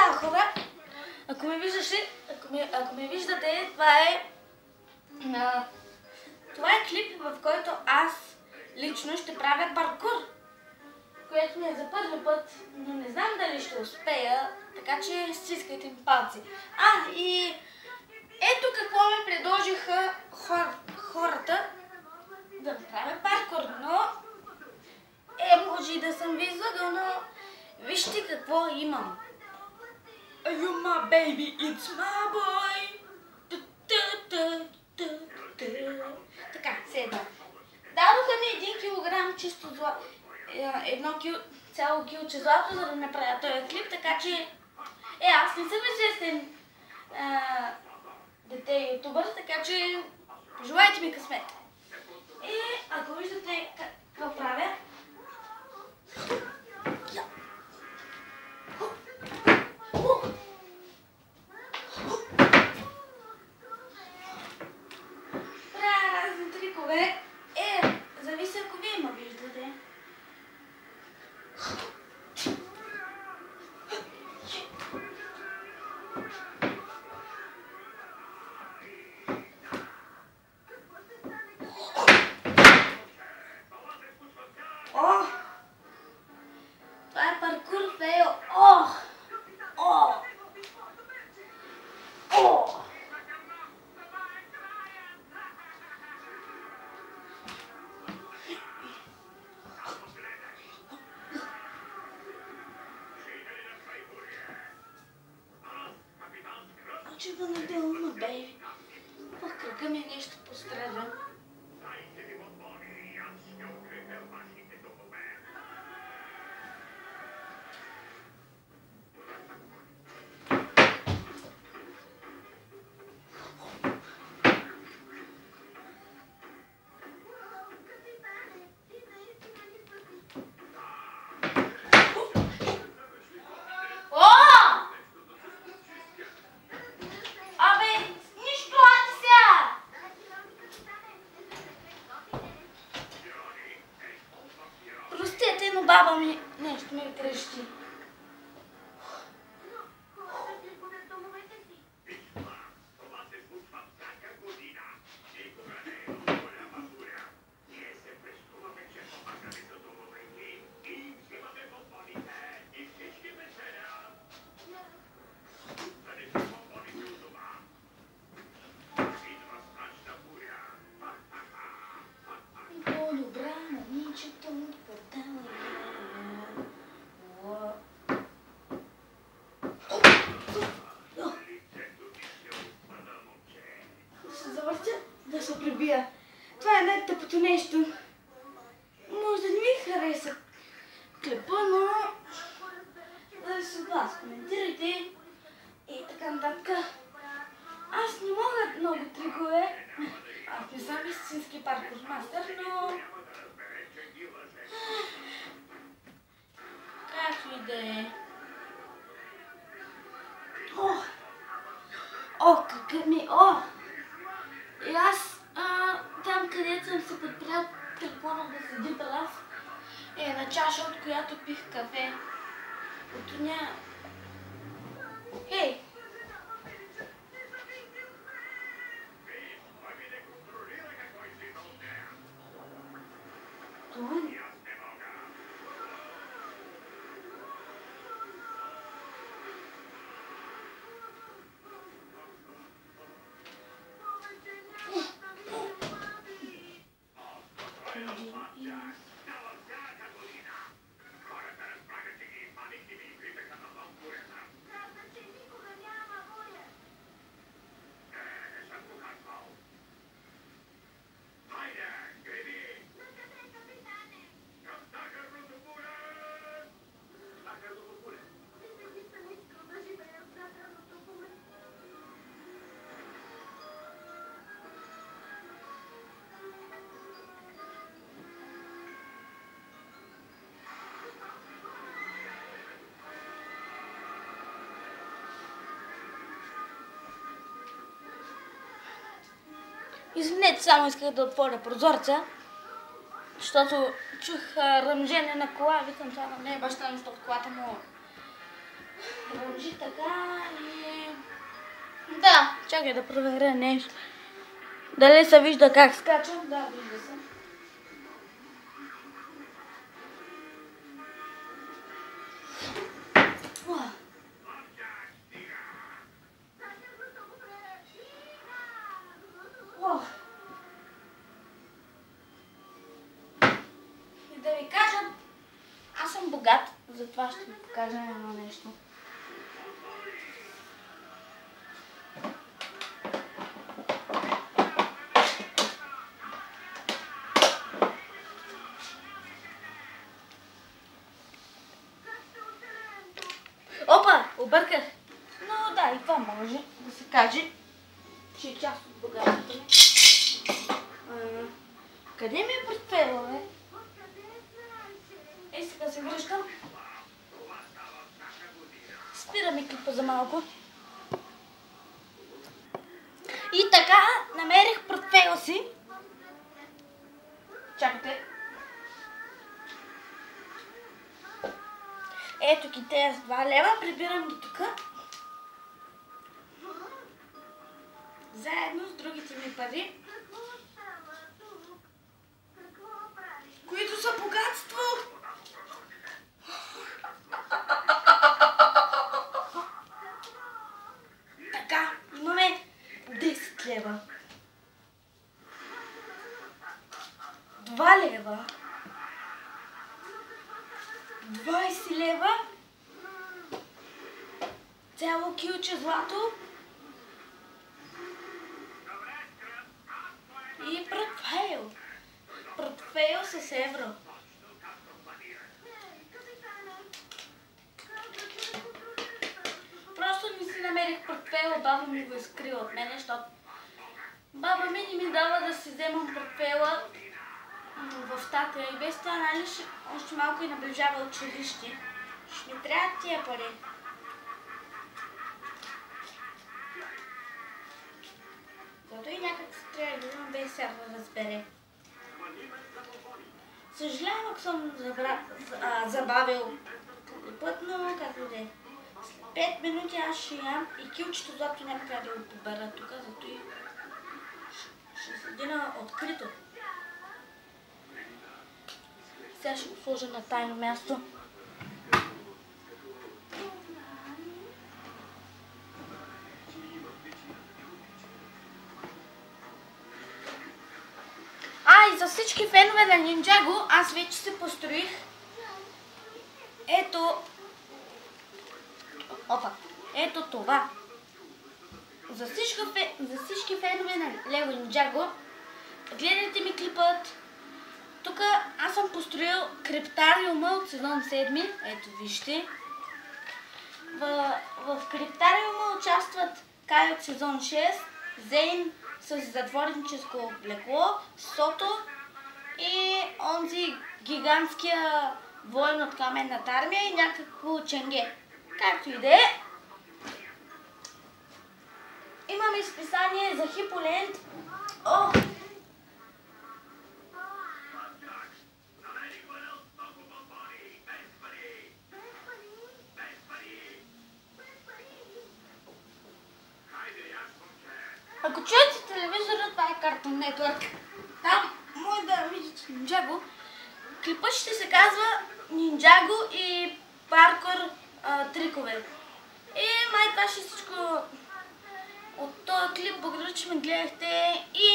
Здраво, хора! Ако ме виждате, това е клип, в който аз лично ще правя паркур, което ми е за първи път, но не знам дали ще успея, така че стискайте ми палци. И ето какво ми предложиха хората да направя паркур, но може и да съм ви излагал, но вижте какво имам. Are you my baby? It's my boy. Така, седна. Дадоха ми 1 килограм чисто злато, цяло килче злато, за да направя този клип, така че аз не съм известен дете ютубър, така че пожелайте ми късмет. Ако виждате какво правя, разни трикове, зависи ако вие ме виждате. Това е паркур фейл. Очева наделно, бейби. В кръка ми нещо пострада. Простете, но баба ми нещо ме крещи. По-добра момичето подала. Да се завъртя, да се прибия. Това е най-тъпото нещо. Може да не ми хареса клипа, но да се от вас коментирайте и така нататък. Аз не мога много трикове. Аз не съм истински паркур мастер, но както и да е. Какъв ми... И аз там, където съм се подпрял телефона да седи прав, е на чаша, от която пих кафе. От нея... Хей! Това не... Извинете, само исках да отворя прозорца, защото чух ръмжене на кола. Викам, това не е баща ми, защото колата му ръмжи. така и... Да, чакай да проверя нещо. Дали се вижда как скачам? Да, вижда се. И да ви кажа, аз съм богат, затова ще ви покажа едно нещо. Опа, обърках. Но да, и това може да се каже, че е част от богатството ми. Къде ми е портфейла, бе? Ей, сега се връщам. Спираме клипа за малко. И така, намерих портфейла си. Чакайте. Ето ги тези 2 лева, прибирам ги тук. Заедно с другите ми пари, които са богатство. Така, имаме 10 лева. 2 лева. 20 лева. Цяло килче злато. И портфейл. Портфейл с евро. Просто не си намерих портфейла, баба ми го изкрила от мене, защото баба ми не ми дава да си вземам портфейла в Татя и без това, нали, още малко и наближава училище. Ще ми трябва тия пари. Зато и някак се трябва да вземам без сега да разбере. Съжалявам, ако съм забавил път, но както да е. След 5 минути аз ще ям и килчето злато няма как да го побера тук, зато и ще седи на открито. Сега ще го сложа на тайно място. И за всички фенове на Ninjago, аз вече се построих. Ето. Опа. Ето това. За всички фенове на Lego Ninjago, гледайте ми клипът. Тук аз съм построил криптариума от сезон 7. Ето вижте. В криптариума участват Кай от сезон 6, Зейн с затворническо облекло, Сото и онзи гигантския воин от каменната армия и някакво ченге. Както и да е. Имаме изписание за Хиполент. Ако чуете телевизора, това е Cartoon Network. Там може да видите Ninjago. Клипът ще се казва Ninjago и паркур трикове. И май това ще всичко от този клип. Благодаря, че ме гледахте и